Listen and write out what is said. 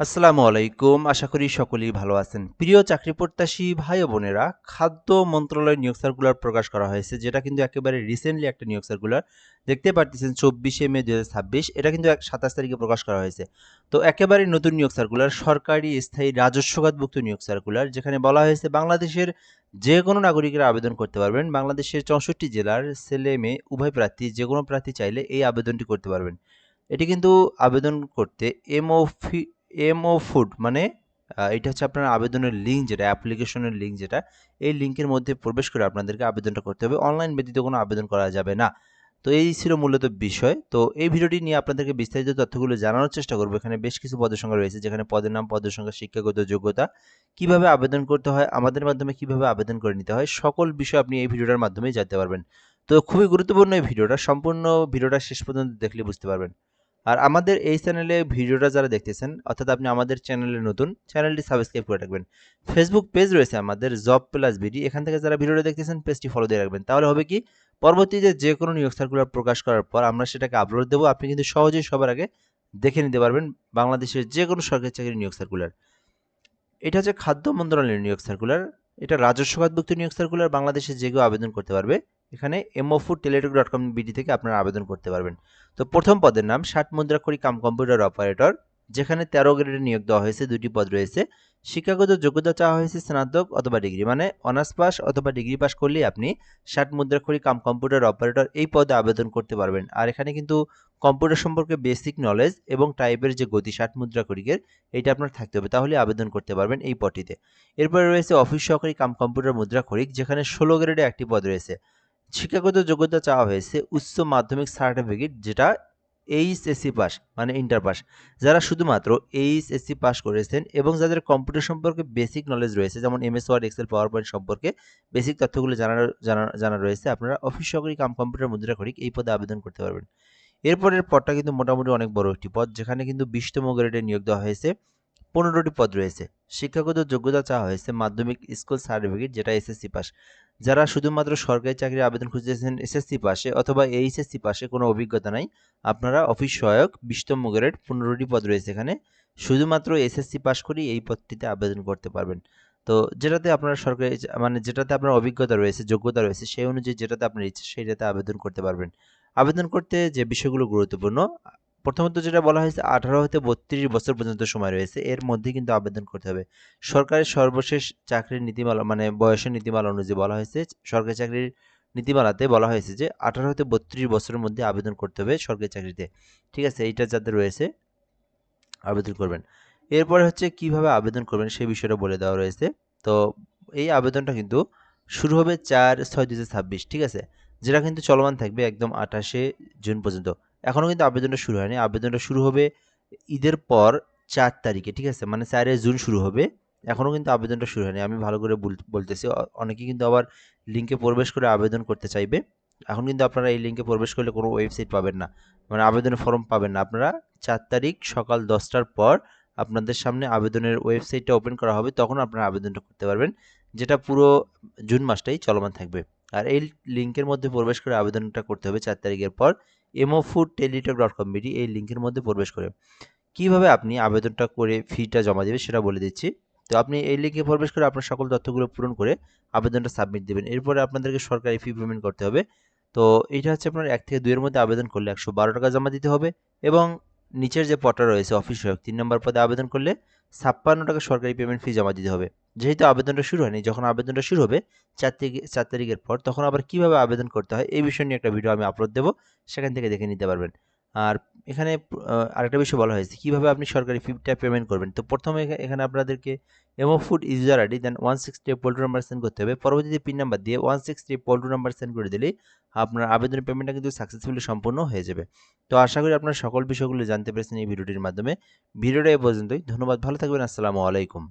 আসসালামু আলাইকুম। আশা করি সকলেই ভালো আছেন। প্রিয় চাকরি প্রত্যাশী ভাই ও বোনেরা, খাদ্য মন্ত্রণালয়ের নিয়োগ সার্কুলার প্রকাশ করা হয়েছে, যেটা কিন্তু একেবারে রিসেন্টলি একটা নিয়োগ সার্কুলার। দেখতে পারতেছেন 24শে মে 2026, এটা কিন্তু 27 তারিখে প্রকাশ করা হয়েছে। তো একেবারে নতুন নিয়োগ সার্কুলার, সরকারি স্থায়ী রাজস্ব খাতভুক্ত নিয়োগ সার্কুলার, যেখানে বলা হয়েছে বাংলাদেশের যে কোনো নাগরিকেরা আবেদন করতে পারবেন। বাংলাদেশের 64 জেলার ছেলে মেয়ে উভয় প্রার্থী, যে কোনো প্রার্থী চাইলে এই আবেদনটি করতে পারবেন। এটি কিন্তু আবেদন করতে এমও ফুড মানে এটা হচ্ছে আপনার আবেদনের লিঙ্ক, যেটা অ্যাপ্লিকেশনের লিঙ্ক, যেটা এই লিঙ্কের মধ্যে প্রবেশ করে আপনাদেরকে আবেদনটা করতে হবে। অনলাইন ব্যতীত কোনো আবেদন করা যাবে না। তো এই ছিল মূলত বিষয়। তো এই ভিডিওটি নিয়ে আপনাদেরকে বিস্তারিত তথ্যগুলো জানানোর চেষ্টা করব। এখানে বেশ কিছু পদের সংখ্যা রয়েছে, যেখানে পদের নাম, পদের সংখ্যা, শিক্ষাগত যোগ্যতা, কিভাবে আবেদন করতে হয়, আমাদের মাধ্যমে কিভাবে আবেদন করে নিতে হয়, সকল বিষয় আপনি এই ভিডিওটার মাধ্যমেই জানতে পারবেন। তো খুবই গুরুত্বপূর্ণ এই ভিডিওটা, সম্পূর্ণ ভিডিওটা শেষ পর্যন্ত দেখলে বুঝতে পারবেন। আর আমাদের এই চ্যানেলে ভিডিওটা যারা দেখতেছেন, অর্থাৎ আপনি আমাদের চ্যানেলে নতুন, চ্যানেলটি সাবস্ক্রাইব করে রাখবেন। ফেসবুক পেজ রয়েছে আমাদের জব প্লাস বিডি, এখান থেকে যারা ভিডিওটা দেখতেছেন পেজটি ফলো দিয়ে রাখবেন। তাহলে হবে কি, পরবর্তীতে যে কোনো নিয়োগ সার্কুলার প্রকাশ করার পর আমরা সেটাকে আপলোড দেবো, আপনি কিন্তু সহজেই সবার আগে দেখে নিতে পারবেন বাংলাদেশের যে কোনো সরকারি চাকরির নিয়োগ সার্কুলার। এটা হচ্ছে খাদ্য মন্ত্রণালয়ের নিয়োগ সার্কুলার। এটা রাজস্ব খাতভুক্ত নিয়োগ সার্কুলার, বাংলাদেশে যে কেউ আবেদন করতে পারবে। এখানে mofood.teletalk.com বিডি থেকে আপনারা আবেদন করতে পারবেন। তো প্রথম পদের নাম 60 মুদ্রাক্ষরিক কাম কম্পিউটার অপারেটর, যেখানে 13 গ্রেডের নিয়োগ দেওয়া হয়েছে। দুটি পদ রয়েছে। শিক্ষাগত যোগ্যতা চাওয়া হয়েছে স্নাতক অথবা ডিগ্রি, মানে অনার্স পাস অথবা ডিগ্রি পাস করলেই আপনি 60 মুদ্রাক্ষরিক কাম কম্পিউটার অপারেটর এই পদে আবেদন করতে পারবেন। আর এখানে কিন্তু কম্পিউটার সম্পর্কে বেসিক নলেজ এবং টাইপের যে গতি 60 মুদ্রাক্ষরিকের, এইটা আপনার থাকতে হবে, তাহলে আবেদন করতে পারবেন এই পদটিতে। এরপরে রয়েছে অফিস সহকারী কাম কম্পিউটার মুদ্রাক্ষরিক, যেখানে 16 গ্রেডে একটি পদ রয়েছে। শিক্ষাগত যোগ্যতা চাওয়া হয়েছে উচ্চ মাধ্যমিক সার্টিফিকেট, যেটা এইচএসসি পাস মানে ইন্টার পাস। যারা শুধুমাত্র এইচএসসি পাস করেছেন এবং যাদের কম্পিউটার সম্পর্কে বেসিক নলেজ রয়েছে, যেমন MS Word, Excel, PowerPoint সম্পর্কে বেসিক তথ্যগুলো জানা রয়েছে, আপনারা অফিস সহকারী কাম কম্পিউটার মুদ্রাক্ষরিক এই পদে আবেদন করতে পারবেন। এরপরের পদটা কিন্তু মোটামুটি অনেক বড় একটি পদ, যেখানে কিন্তু 20তম গ্রেডে নিয়োগ দেওয়া হয়েছে। 15টি পদ রয়েছে। শিক্ষাগত যোগ্যতা চাওয়া হয়েছে মাধ্যমিক স্কুল সার্টিফিকেট, যেটা এসএসসি পাস। যারা শুধুমাত্র সরকারি চাকরির আবেদন খুঁজতেছেন এসএসসি পাশে অথবা এইচএসসি পাশে, কোনো অভিজ্ঞতা নাই, আপনারা অফিস সহায়ক 20তম গ্রেড, 15টি পদ রয়েছে এখানে। শুধুমাত্র এসএসসি পাস করেই এই পদটিতে আবেদন করতে পারবেন। তো যেটাতে আপনারা সরকারি মানে যেটাতে আপনার অভিজ্ঞতা রয়েছে, যোগ্যতা রয়েছে, সেই অনুযায়ী যেটাতে আপনার ইচ্ছে সেইটাতে আবেদন করতে পারবেন। আবেদন করতে যে বিষয়গুলো গুরুত্বপূর্ণ, প্রথমত যেটা বলা হয়েছে, 18 হতে 32 বছর পর্যন্ত সময় রয়েছে, এর মধ্যে কিন্তু আবেদন করতে হবে। সরকারের সর্বশেষ চাকরির নীতিমালা মানে বয়সের নীতিমালা অনুযায়ী বলা হয়েছে, সরকারি চাকরির নীতিমালাতে বলা হয়েছে যে 18 হতে 32 বছরের মধ্যে আবেদন করতে হবে সরকারি চাকরিতে। ঠিক আছে, এইটা যাদের রয়েছে আবেদন করবেন। এরপরে হচ্ছে কিভাবে আবেদন করবেন সেই বিষয়টা বলে দেওয়া রয়েছে। তো এই আবেদনটা কিন্তু শুরু হবে 4/6/2026, ঠিক আছে, যেটা কিন্তু চলমান থাকবে একদম 28শে জুন পর্যন্ত। এখনও কিন্তু আবেদনটা শুরু হয়নি, আবেদনটা শুরু হবে ঈদের পর 4 তারিখে, ঠিক আছে, মানে 4 জুন শুরু হবে। এখনও কিন্তু আবেদনটা শুরু হয়নি, আমি ভালো করে বলতেছি। অনেকে কিন্তু আবার লিঙ্কে প্রবেশ করে আবেদন করতে চাইবে। এখন কিন্তু আপনারা এই লিঙ্কে প্রবেশ করলে কোনো ওয়েবসাইট পাবেন না, মানে আবেদনের ফর্ম পাবেন না। আপনারা 4 তারিখ সকাল 10টার পর আপনাদের সামনে আবেদনের ওয়েবসাইটটা ওপেন করা হবে, তখন আপনারা আবেদনটা করতে পারবেন, যেটা পুরো জুন মাসটাই চলমান থাকবে। আর এই লিঙ্কের মধ্যে প্রবেশ করে আবেদনটা করতে হবে 4 তারিখের পর mofoodteletalk.com বিডি এই লিঙ্কের মধ্যে প্রবেশ করে। কিভাবে আপনি আবেদনটা করে ফিটা জমা দেবেন সেটা বলে দিচ্ছি। তো আপনি এই লিঙ্কে প্রবেশ করে আপনার সকল তথ্যগুলো পূরণ করে আবেদনটা সাবমিট দেবেন। এরপরে আপনাদেরকে সরকারি ফি পেমেন্ট করতে হবে। তো এইটা হচ্ছে আপনার 1 থেকে 2 এর মধ্যে আবেদন করলে 112 টাকা জমা দিতে হবে, এবং নিচের যে পদটা রয়েছে অফিস সহায়ক 3 নম্বর পদে আবেদন করলে 56 টাকা সরকারি পেমেন্ট ফি জমা দিতে হবে। যেহেতু আবেদনটা শুরু হয়নি, যখন আবেদনটা শুরু হবে 4 তারিখের পর, তখন আবার কিভাবে আবেদন করতে হয় এই বিষয় নিয়ে একটা ভিডিও আমি আপলোড দেবো, সেখান থেকে দেখে নিতে পারবেন। আর এখানে আরেকটা বিষয় বলা হয়েছে কিভাবে আপনি সরকারি ফিটা পেমেন্ট করবেন। তো প্রথমে এখানে আপনাদেরকে এমোফুড ইউজার আইডি দেন 163 পোল্ট্রি নাম্বার সেন্ড করতে হবে। পরবর্তীতে পিন নাম্বার দিয়ে 163 পোল্ট্রি নাম্বার সেন্ড করে দিলেই আপনার আবেদনের পেমেন্টটা কিন্তু সাকসেসফুলি সম্পূর্ণ হয়ে যাবে। তো আশা করি আপনারা সকল বিষয়গুলো জানতে পেরেছেন এই ভিডিওটির মাধ্যমে। ভিডিওটা এ পর্যন্তই। ধন্যবাদ, ভালো থাকবেন। আসসালামু আলাইকুম।